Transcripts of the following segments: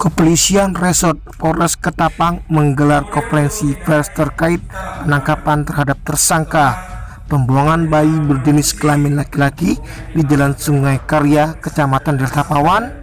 Kepolisian Resort Polres Ketapang menggelar konferensi pers terkait penangkapan terhadap tersangka pembuangan bayi berjenis kelamin laki-laki di Jalan Sungai Karya, Kecamatan Delta Pawan,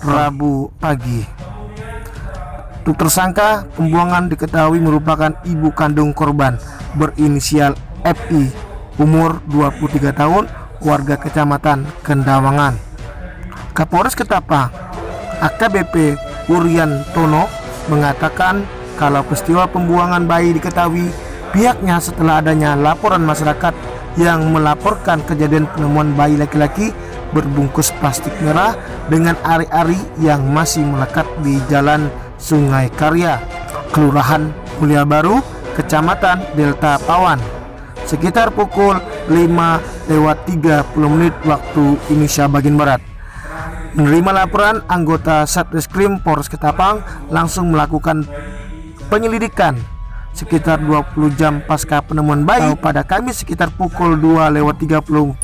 Rabu pagi. Untuk tersangka pembuangan diketahui merupakan ibu kandung korban berinisial FI, umur 23 tahun, warga Kecamatan Kendawangan. Kapolres Ketapang AKBP Wuryantono mengatakan kalau peristiwa pembuangan bayi diketahui pihaknya setelah adanya laporan masyarakat yang melaporkan kejadian penemuan bayi laki-laki berbungkus plastik merah dengan ari-ari yang masih melekat di Jalan Sungai Karya, Kelurahan Mulia Baru, Kecamatan Delta Pawan, sekitar pukul 5:30 waktu Indonesia bagian Barat. Menerima laporan, anggota Satreskrim Polres Ketapang langsung melakukan penyelidikan. Sekitar 20 jam pasca penemuan bayi pada Kamis sekitar pukul 2:30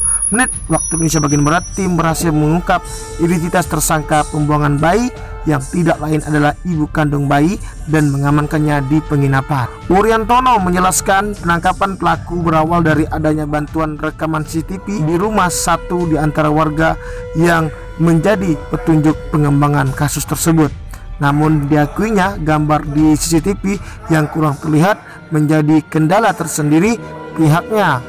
waktu Indonesia bagian Barat, tim berhasil mengungkap identitas tersangka pembuangan bayi yang tidak lain adalah ibu kandung bayi dan mengamankannya di penginapan. Wuryantono menjelaskan penangkapan pelaku berawal dari adanya bantuan rekaman CCTV di rumah satu di antara warga yang menjadi petunjuk pengembangan kasus tersebut. Namun diakuinya gambar di CCTV yang kurang terlihat menjadi kendala tersendiri pihaknya.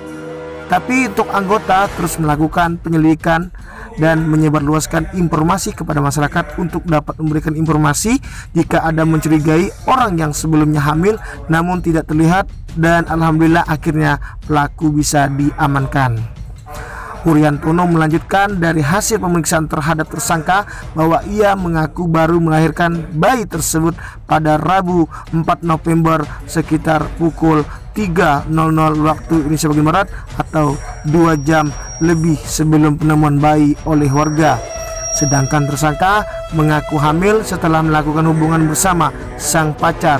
Tapi untuk anggota terus melakukan penyelidikan dan menyebarluaskan informasi kepada masyarakat untuk dapat memberikan informasi jika ada mencurigai orang yang sebelumnya hamil namun tidak terlihat, dan alhamdulillah akhirnya pelaku bisa diamankan. Wuryantono melanjutkan dari hasil pemeriksaan terhadap tersangka bahwa ia mengaku baru melahirkan bayi tersebut pada Rabu 4 November sekitar pukul 3:00 waktu Indonesia bagian Barat atau 2 jam lebih sebelum penemuan bayi oleh warga. Sedangkan tersangka mengaku hamil setelah melakukan hubungan bersama sang pacar,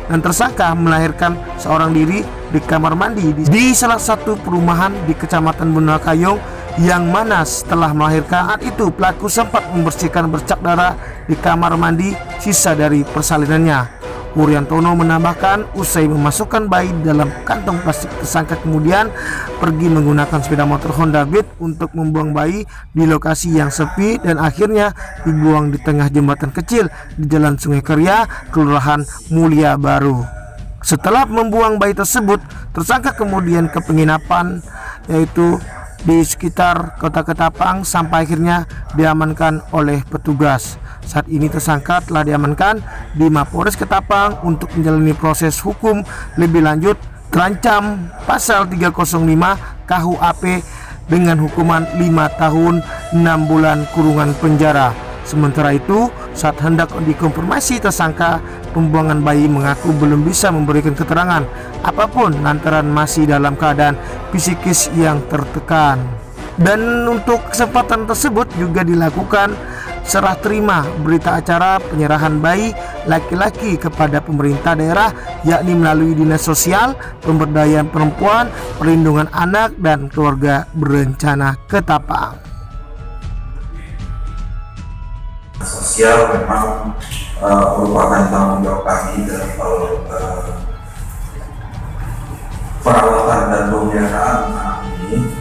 dan tersangka melahirkan seorang diri di kamar mandi di salah satu perumahan di Kecamatan Bunda Kayong, yang mana setelah melahirkan saat itu pelaku sempat membersihkan bercak darah di kamar mandi sisa dari persalinannya. Wuryantono menambahkan usai memasukkan bayi dalam kantong plastik, tersangka kemudian pergi menggunakan sepeda motor Honda Beat untuk membuang bayi di lokasi yang sepi dan akhirnya dibuang di tengah jembatan kecil di Jalan Sungai Karya, Kelurahan Mulia Baru. Setelah membuang bayi tersebut, tersangka kemudian ke penginapan yaitu di sekitar Kota Ketapang sampai akhirnya diamankan oleh petugas. Saat ini tersangka telah diamankan di Mapolres Ketapang untuk menjalani proses hukum lebih lanjut, terancam pasal 305 KUHP dengan hukuman 5 tahun 6 bulan kurungan penjara. Sementara itu, saat hendak dikonfirmasi, tersangka pembuangan bayi mengaku belum bisa memberikan keterangan apapun lantaran masih dalam keadaan psikis yang tertekan. Dan untuk kesempatan tersebut juga dilakukan serah terima berita acara penyerahan bayi laki-laki kepada pemerintah daerah, yakni melalui Dinas Sosial, Pemberdayaan Perempuan, Perlindungan Anak dan Keluarga Berencana Ketapang. Sosial memang merupakan tanggung jawab kami dalam hal perawatan dan pemeliharaan anak ini.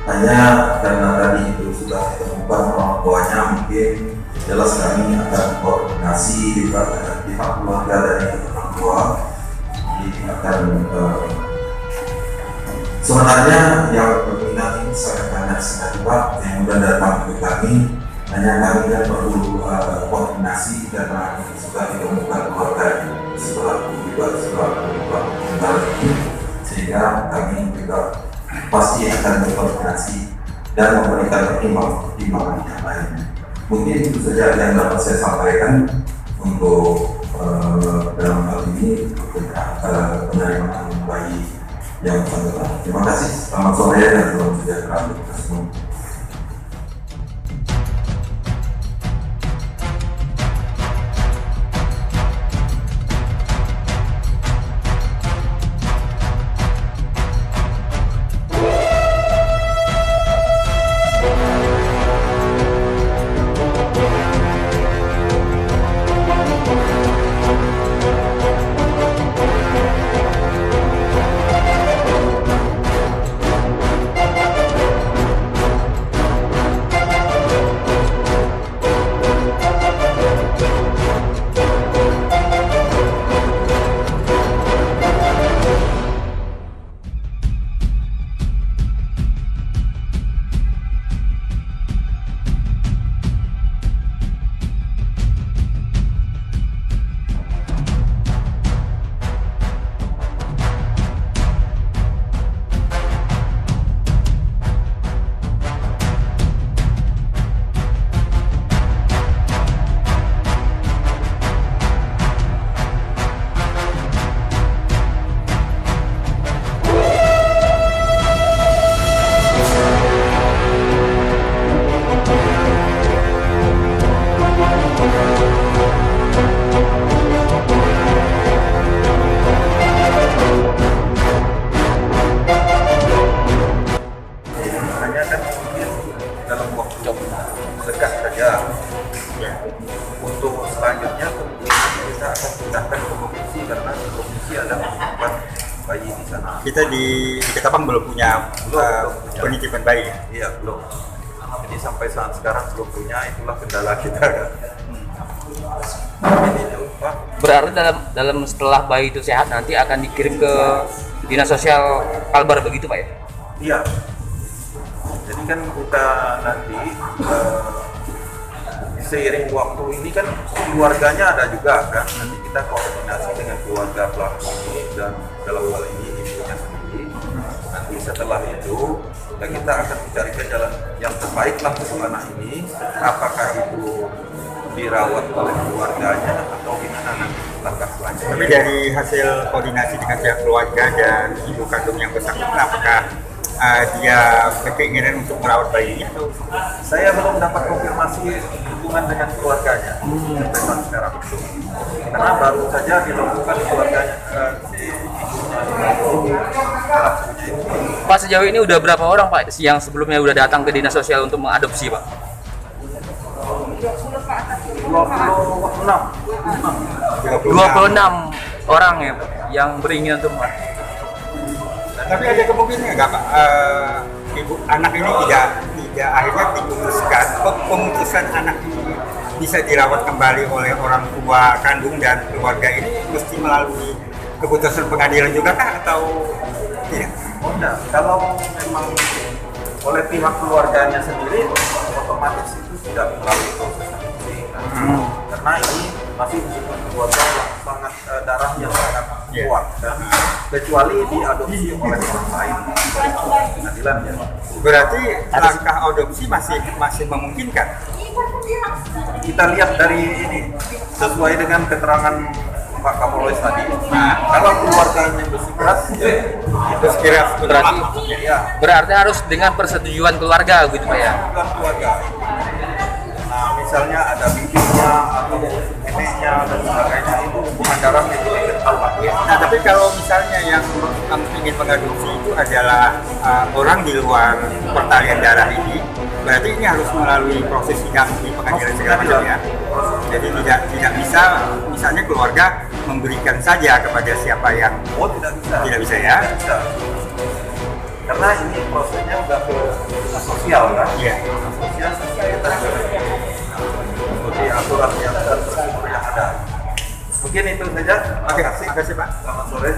Hanya karena tadi itu sudah ditemukan orang tuanya, mungkin jelas kami akan koordinasi juga dengan pihak keluarga dari orang tua. Jadi akan sebenarnya yang berminat ini sangat banyak sekali Pak yang sudah datang ke kami. Hanya kami kan perlu koordinasi karena ini sudah ditemukan keluarga setelah meninggal ini, sehingga kami juga pasti akan berkoordinasi dan memberikan pertimbangan yang lain. Mungkin itu saja yang dapat saya sampaikan untuk dalam hal ini penerimaan bayi yang bersangkutan. Terima kasih. Selamat sore dan salam sejahtera untuk kita semua. di sana. Kita di Ketapang belum punya penitipan bayi ya? Iya, belum. Jadi sampai saat sekarang belum punya, itulah kendala kita kan. Berarti dalam setelah bayi itu sehat nanti akan dikirim ke Dinas Sosial Kalbar begitu Pak ya? Iya. Jadi kan kita nanti seiring waktu ini kan keluarganya ada juga kan. Nanti kita koordinasi dengan keluarga pelaku ini dan dalam hal ini ibunya sendiri. Nanti setelah itu kita akan mencarikan jalan yang terbaik lah untuk anak ini. Apakah itu dirawat oleh keluarganya atau gimana nanti langkah selanjutnya. Tapi dari hasil koordinasi dengan pihak keluarga dan ibu kandung yang bersangkutan, apakah dia berkeinginan untuk merawat bayinya? Saya belum dapat konfirmasi hubungan dengan keluarganya sampai saat sekarang itu, karena baru saja dilakukan keluarganya si ibunya pelakunya itu. Pak, sejauh ini udah berapa orang Pak yang sebelumnya udah datang ke Dinas Sosial untuk mengadopsi Pak? 26 orang ya Pak, yang beringin untuk Pak. Tapi ada kemungkinan nggak Pak, ibu anak ini tidak akhirnya diputuskan, pemutusan anak ini bisa dirawat kembali oleh orang tua kandung dan keluarga ini mesti melalui keputusan pengadilan juga kah atau tidak? Oh enggak, kalau memang oleh pihak keluarganya sendiri otomatis itu tidak melalui proses adopsi kan? Karena ini masih hubungan keluarga yang sangat darahnya sangat kuat kan? Kecuali diadopsi oleh orang lain dari pengadilan ya. Berarti langkah adopsi masih memungkinkan. Kita lihat dari ini sesuai dengan keterangan Pak Kapolres tadi. Kalau keluarganya bersikeras, Itu sekira Berarti harus dengan persetujuan keluarga gitu Pak ya? bukan keluarga. Nah, misalnya ada bibinya atau neneknya dan sebagainya, itu hubungan darah itu diketahui. Nah, tapi kalau misalnya yang ingin mengadopsi itu adalah orang di luar pertalian darah ini, berarti ini harus melalui proses sidang di pengadilan segala macam ya. Jadi tidak bisa misalnya keluarga memberikan saja kepada siapa yang Tidak bisa. tidak bisa ya. Tidak bisa. Karena ini prosesnya udah ke dinas sosial kan? Iya. Dinas sosial kita mengikuti aturan yang dan prosedur yang ada. Mungkin itu saja. Oke, terima kasih Pak. Selamat sore.